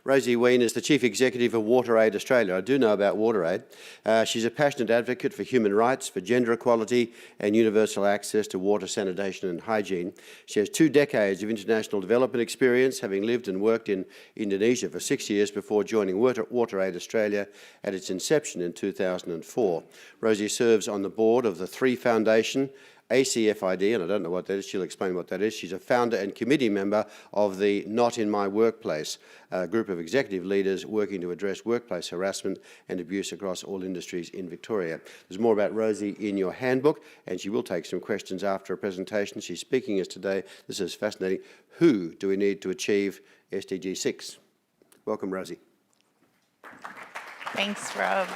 Rosie Wheen is the Chief Executive of WaterAid Australia. I do know about WaterAid. She's a passionate advocate for human rights, for gender equality and universal access to water, sanitation and hygiene. She has 2 decades of international development experience, having lived and worked in Indonesia for 6 years before joining WaterAid Australia at its inception in 2004. Rosie serves on the board of the 3 Foundation, ACFID, and I don't know what that is, she'll explain what that is. She's a founder and committee member of the Not in My Workplace, a group of executive leaders working to address workplace harassment and abuse across all industries in Victoria. There's more about Rosie in your handbook, and she will take some questions after a presentation. She's speaking us today. This is fascinating. Who do we need to achieve SDG 6? Welcome, Rosie. Thanks, Rob.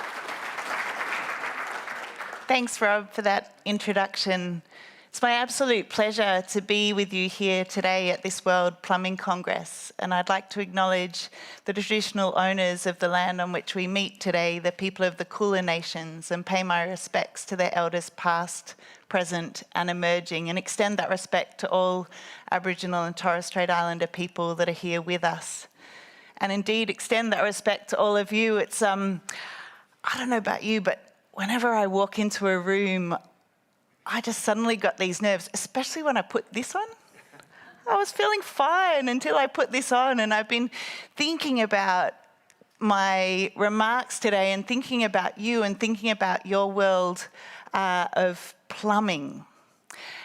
Thanks, Rob, for that introduction. It's my absolute pleasure to be with you here today at this World Plumbing Congress, and I'd like to acknowledge the traditional owners of the land on which we meet today, the people of the Kulin Nations, and pay my respects to their elders past, present and emerging, and extend that respect to all Aboriginal and Torres Strait Islander people that are here with us. And indeed, extend that respect to all of you. It's, I don't know about you, but whenever I walk into a room, I just suddenly got these nerves, especially when I put this on. I was feeling fine until I put this on, and I've been thinking about my remarks today and thinking about you and thinking about your world of plumbing.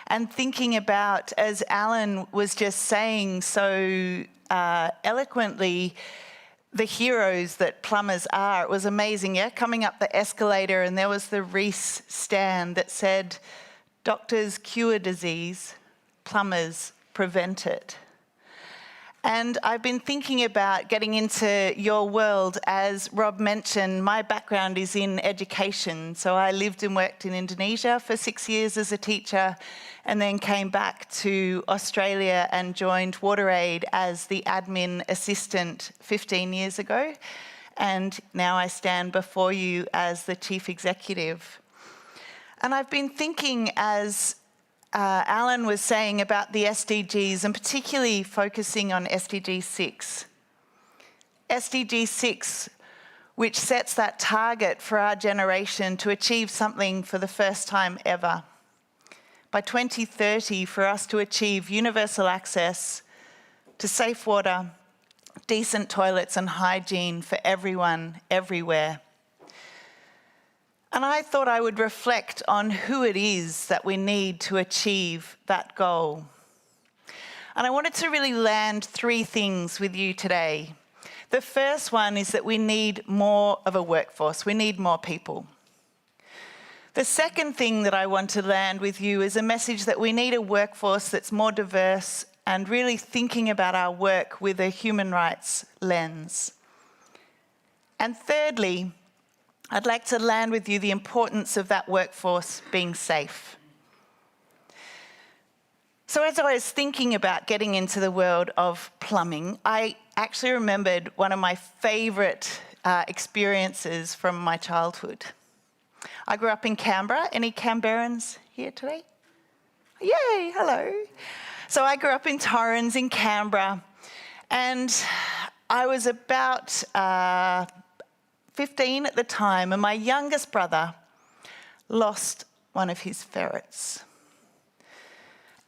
And thinking about, as Alan was just saying so eloquently, the heroes that plumbers are. It was amazing, yeah? Coming up the escalator and there was the Reese stand that said, "Doctors cure disease, plumbers prevent it." And I've been thinking about getting into your world. As Rob mentioned, my background is in education. So I lived and worked in Indonesia for 6 years as a teacher, and then came back to Australia and joined WaterAid as the admin assistant 15 years ago. And now I stand before you as the chief executive. And I've been thinking, as Alan was saying, about the SDGs, and particularly focusing on SDG 6. SDG 6, which sets that target for our generation to achieve something for the first time ever. By 2030, for us to achieve universal access to safe water, decent toilets and hygiene for everyone, everywhere. And I thought I would reflect on who it is that we need to achieve that goal. And I wanted to really land 3 things with you today. The first one is that we need more of a workforce. We need more people. The second thing that I want to land with you is a message that we need a workforce that's more diverse and really thinking about our work with a human rights lens. And thirdly, I'd like to land with you the importance of that workforce being safe. So as I was thinking about getting into the world of plumbing, I actually remembered one of my favourite experiences from my childhood. I grew up in Canberra. Any Canberrans here today? Yay, hello. So I grew up in Torrens in Canberra, and I was about 15 at the time, and my youngest brother lost one of his ferrets.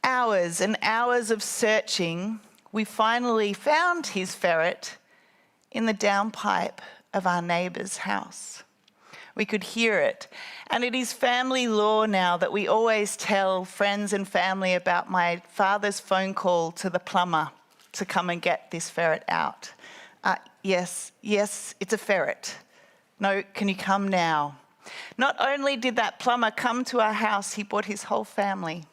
Hours and hours of searching, we finally found his ferret in the downpipe of our neighbour's house. We could hear it. And it is family lore now that we always tell friends and family about my father's phone call to the plumber to come and get this ferret out. Yes, it's a ferret. No, can you come now? Not only did that plumber come to our house, he brought his whole family.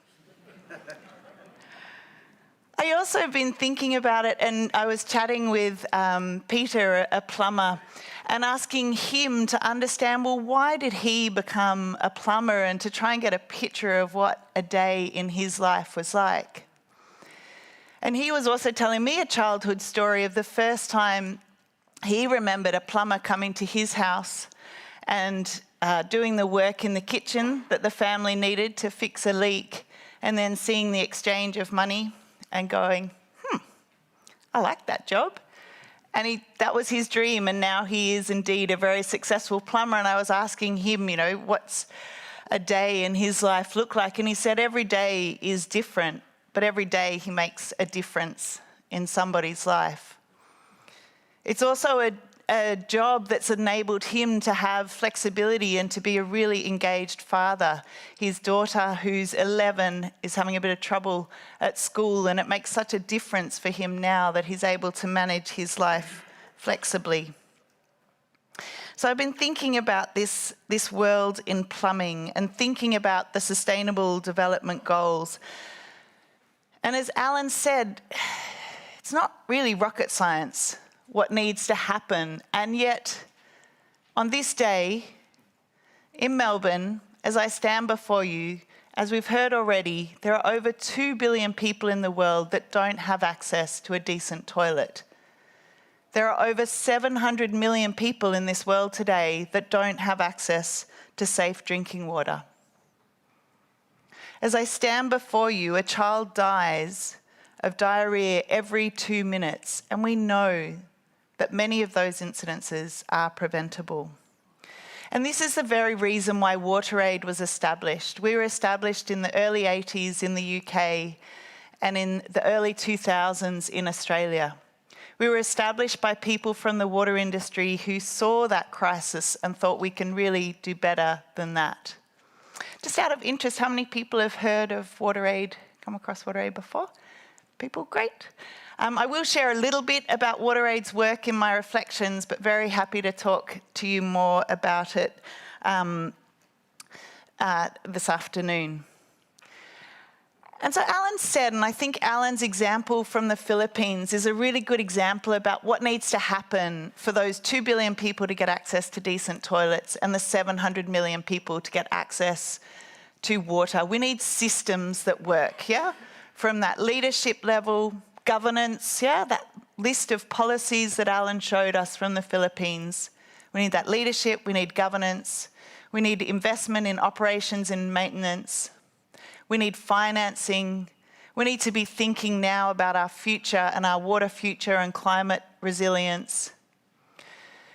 I also have been thinking about it, and I was chatting with Peter, a plumber, and asking him to understand, well, why did he become a plumber, and to try and get a picture of what a day in his life was like. And he was also telling me a childhood story of the first time he remembered a plumber coming to his house and doing the work in the kitchen that the family needed to fix a leak, and then seeing the exchange of money and going, I like that job. And that was his dream, and now he is indeed a very successful plumber. And I was asking him, what's a day in his life look like? And he said every day is different, but every day he makes a difference in somebody's life. It's also a job that's enabled him to have flexibility and to be a really engaged father. His daughter, who's 11, is having a bit of trouble at school, and it makes such a difference for him now that he's able to manage his life flexibly. So I've been thinking about this world in plumbing and thinking about the Sustainable Development Goals. And as Alan said, it's not really rocket science what needs to happen. And yet, on this day in Melbourne, as I stand before you, as we've heard already, there are over 2 billion people in the world that don't have access to a decent toilet. There are over 700 million people in this world today that don't have access to safe drinking water. As I stand before you, a child dies of diarrhea every 2 minutes, and we know that many of those incidences are preventable. And this is the very reason why WaterAid was established. We were established in the early 80s in the UK and in the early 2000s in Australia. We were established by people from the water industry who saw that crisis and thought we can really do better than that. Just out of interest, how many people have heard of WaterAid, come across WaterAid before? People, great. I will share a little bit about WaterAid's work in my reflections, but very happy to talk to you more about it this afternoon. And so Alan said, and I think Alan's example from the Philippines is a really good example about what needs to happen for those 2 billion people to get access to decent toilets and the 700 million people to get access to water. We need systems that work, yeah? From that leadership level, governance, yeah, that list of policies that Alan showed us from the Philippines. We need that leadership, we need governance, we need investment in operations and maintenance, we need financing, we need to be thinking now about our future and our water future and climate resilience.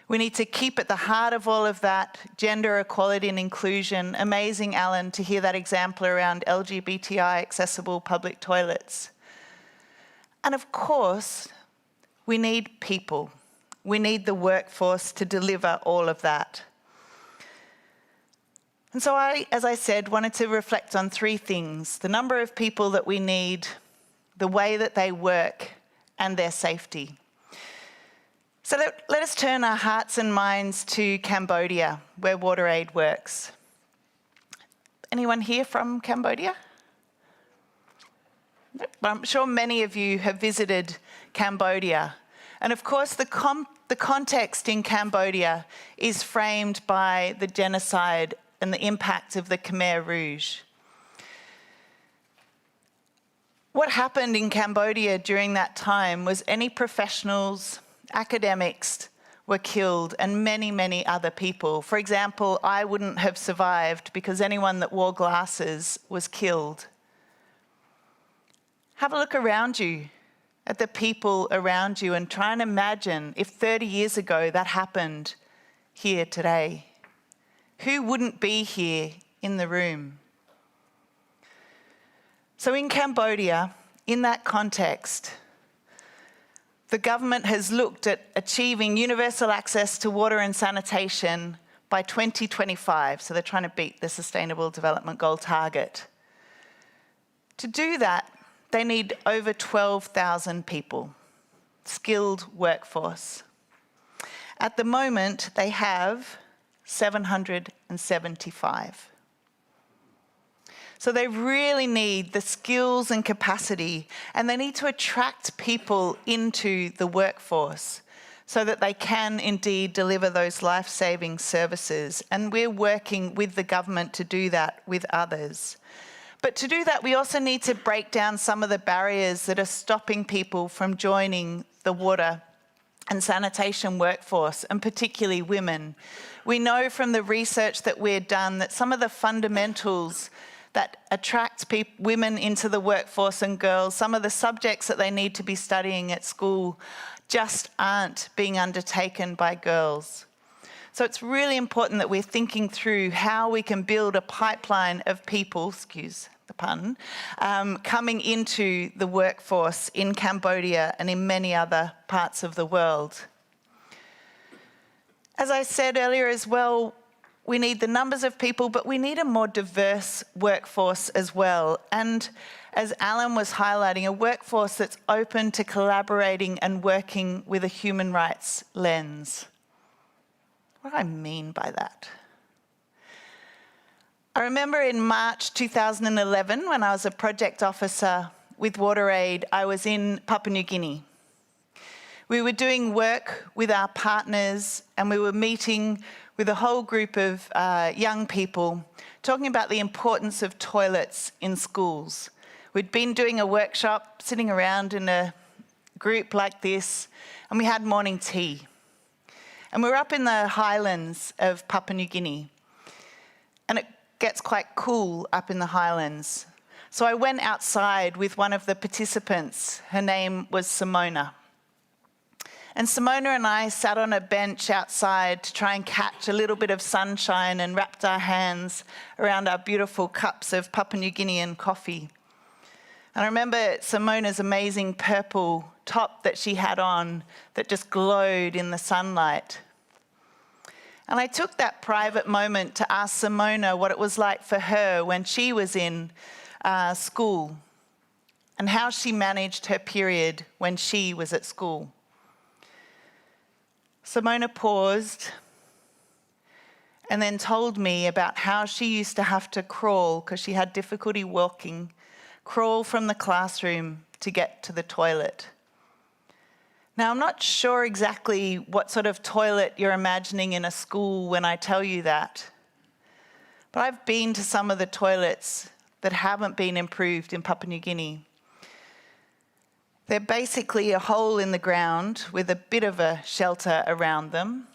We need to keep at the heart of all of that gender equality and inclusion. Amazing, Alan, to hear that example around LGBTI accessible public toilets. And of course, we need people. We need the workforce to deliver all of that. And so I, as I said, wanted to reflect on 3 things: the number of people that we need, the way that they work, and their safety. So let us turn our hearts and minds to Cambodia, where WaterAid works. Anyone here from Cambodia? I'm sure many of you have visited Cambodia. And of course, the context in Cambodia is framed by the genocide and the impact of the Khmer Rouge. What happened in Cambodia during that time was any professionals, academics were killed, and many, many other people. For example, I wouldn't have survived because anyone that wore glasses was killed. Have a look around you at the people around you and try and imagine if 30 years ago that happened here today. Who wouldn't be here in the room? So in Cambodia, in that context, the government has looked at achieving universal access to water and sanitation by 2025. So they're trying to beat the Sustainable Development Goal target. To do that, they need over 12,000 people, skilled workforce. At the moment, they have 775. So they really need the skills and capacity, and they need to attract people into the workforce so that they can indeed deliver those life-saving services. And we're working with the government to do that with others. But to do that, we also need to break down some of the barriers that are stopping people from joining the water and sanitation workforce, and particularly women. We know from the research that we've done that some of the fundamentals that attracts women into the workforce and girls. Some of the subjects that they need to be studying at school just aren't being undertaken by girls. So it's really important that we're thinking through how we can build a pipeline of people, excuse the pun, coming into the workforce in Cambodia and in many other parts of the world. As I said earlier as well, we need the numbers of people, but we need a more diverse workforce as well. And as Alan was highlighting, a workforce that's open to collaborating and working with a human rights lens. What do I mean by that? I remember in March 2011, when I was a project officer with WaterAid, I was in Papua New Guinea. We were doing work with our partners, and we were meeting with a whole group of young people, talking about the importance of toilets in schools. We'd been doing a workshop, sitting around in a group like this, and we had morning tea. And we were up in the highlands of Papua New Guinea, and it gets quite cool up in the highlands. So I went outside with one of the participants. Her name was Simona. And Simona and I sat on a bench outside to try and catch a little bit of sunshine and wrapped our hands around our beautiful cups of Papua New Guinean coffee. And I remember Simona's amazing purple top that she had on that just glowed in the sunlight. And I took that private moment to ask Simona what it was like for her when she was in school and how she managed her period when she was at school. Simona paused and then told me about how she used to have to crawl, because she had difficulty walking, crawl from the classroom to get to the toilet. Now, I'm not sure exactly what sort of toilet you're imagining in a school when I tell you that, but I've been to some of the toilets that haven't been improved in Papua New Guinea. They're basically a hole in the ground with a bit of a shelter around them.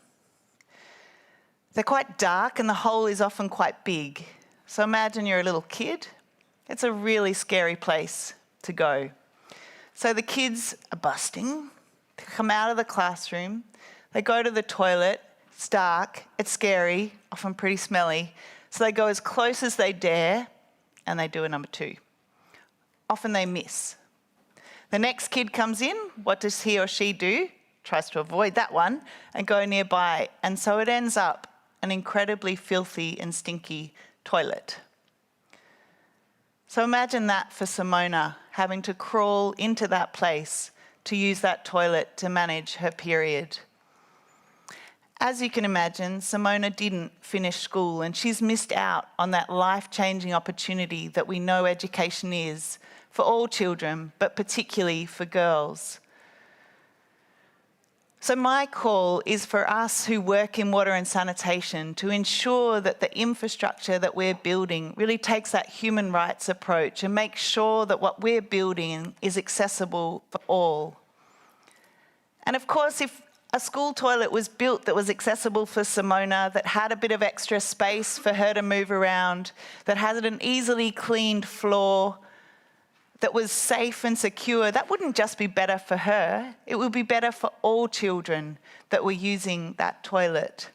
They're quite dark and the hole is often quite big. So imagine you're a little kid. It's a really scary place to go. So the kids are busting, they come out of the classroom, they go to the toilet, it's dark, it's scary, often pretty smelly. So they go as close as they dare and they do a number 2. Often they miss. The next kid comes in, what does he or she do? Tries to avoid that one and go nearby. And so it ends up an incredibly filthy and stinky toilet. So imagine that for Simona, having to crawl into that place to use that toilet to manage her period. As you can imagine, Simona didn't finish school and she's missed out on that life-changing opportunity that we know education is for all children, but particularly for girls. So my call is for us who work in water and sanitation to ensure that the infrastructure that we're building really takes that human rights approach and makes sure that what we're building is accessible for all. And of course, if a school toilet was built that was accessible for Simona, that had a bit of extra space for her to move around, that had an easily cleaned floor, that was safe and secure, that wouldn't just be better for her, it would be better for all children that were using that toilet.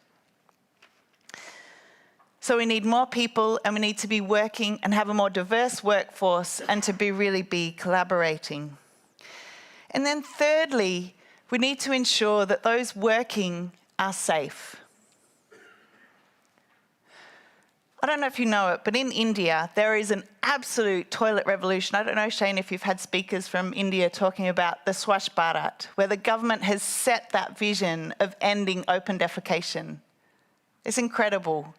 So we need more people and we need to be working and have a more diverse workforce and to really be collaborating. And then thirdly, we need to ensure that those working are safe. I don't know if you know it, but in India, there is an absolute toilet revolution. I don't know, Shane, if you've had speakers from India talking about the Swachh Bharat, where the government has set that vision of ending open defecation. It's incredible.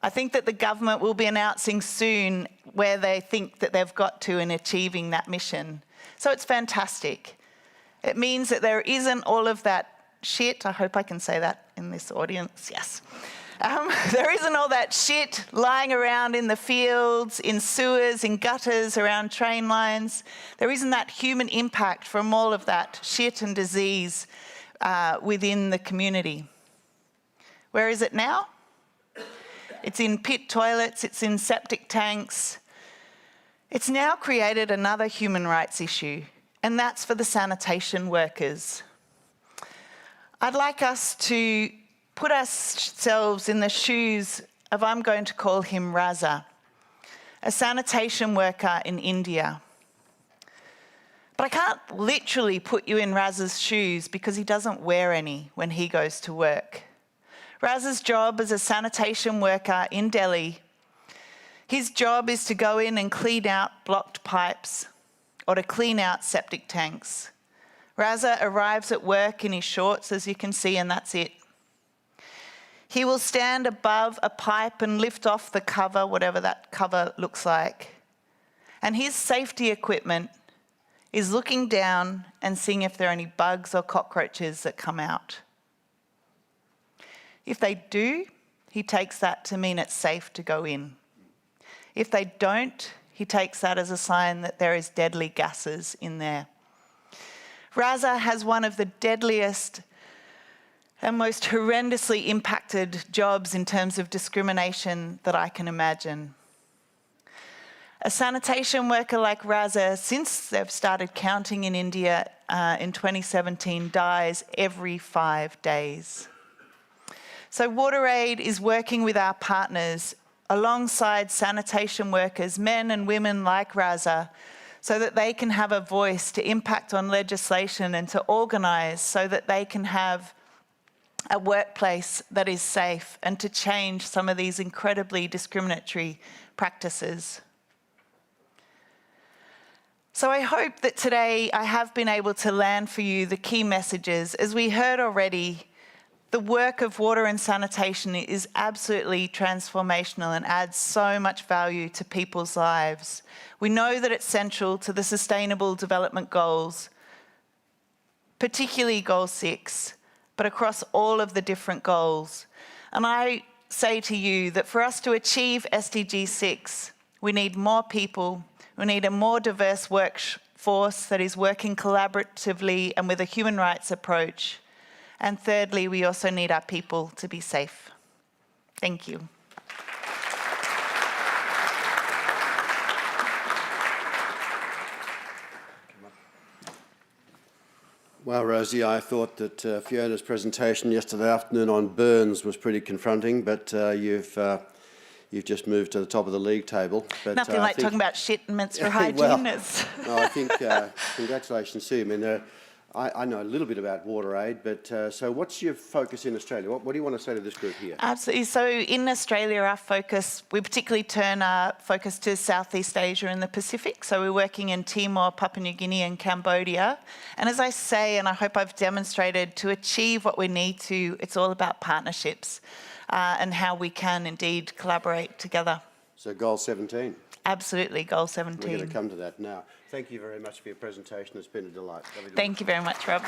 I think that the government will be announcing soon where they think that they've got to in achieving that mission. So it's fantastic. It means that there isn't all of that shit, I hope I can say that in this audience, yes. There isn't all that shit lying around in the fields, in sewers, in gutters, around train lines. There isn't that human impact from all of that shit and disease within the community. Where is it now? It's in pit toilets, it's in septic tanks, It's now created another human rights issue, and that's for the sanitation workers. I'd like us to put ourselves in the shoes of, I'm going to call him Raza, a sanitation worker in India. But I can't literally put you in Raza's shoes because he doesn't wear any when he goes to work. Raza's job as a sanitation worker in Delhi, his job is to go in and clean out blocked pipes or to clean out septic tanks. Raza arrives at work in his shorts, as you can see, and that's it. He will stand above a pipe and lift off the cover, whatever that cover looks like. And his safety equipment is looking down and seeing if there are any bugs or cockroaches that come out. If they do, he takes that to mean it's safe to go in. If they don't, he takes that as a sign that there is deadly gases in there. Raza has one of the deadliest and most horrendously impacted jobs in terms of discrimination that I can imagine. A sanitation worker like Raza, since they've started counting in India in 2017, dies every 5 days. So WaterAid is working with our partners alongside sanitation workers, men and women like Raza, so that they can have a voice to impact on legislation and to organise so that they can have a workplace that is safe and to change some of these incredibly discriminatory practices. So I hope that today I have been able to land for you the key messages. As we heard already, the work of water and sanitation is absolutely transformational and adds so much value to people's lives. We know that it's central to the Sustainable Development Goals, particularly Goal 6, but across all of the different goals. And I say to you that for us to achieve SDG 6, we need more people, we need a more diverse workforce that is working collaboratively and with a human rights approach. And thirdly, we also need our people to be safe. Thank you. Well, Rosie, I thought that Fiona's presentation yesterday afternoon on burns was pretty confronting, but you've just moved to the top of the league table. But, Nothing like talking about shit and menstrual hygiene. Well, no, I think congratulations to you. I mean, I know a little bit about WaterAid, but so what's your focus in Australia? What do you want to say to this group here? Absolutely. So in Australia, our focus, we particularly turn our focus to Southeast Asia and the Pacific. So we're working in Timor, Papua New Guinea and Cambodia. And as I say, and I hope I've demonstrated, to achieve what we need to, it's all about partnerships and how we can indeed collaborate together. So Goal 17. Absolutely, Goal 17. We're going to come to that now. Thank you very much for your presentation. It's been a delight. Thank you very much, Rob.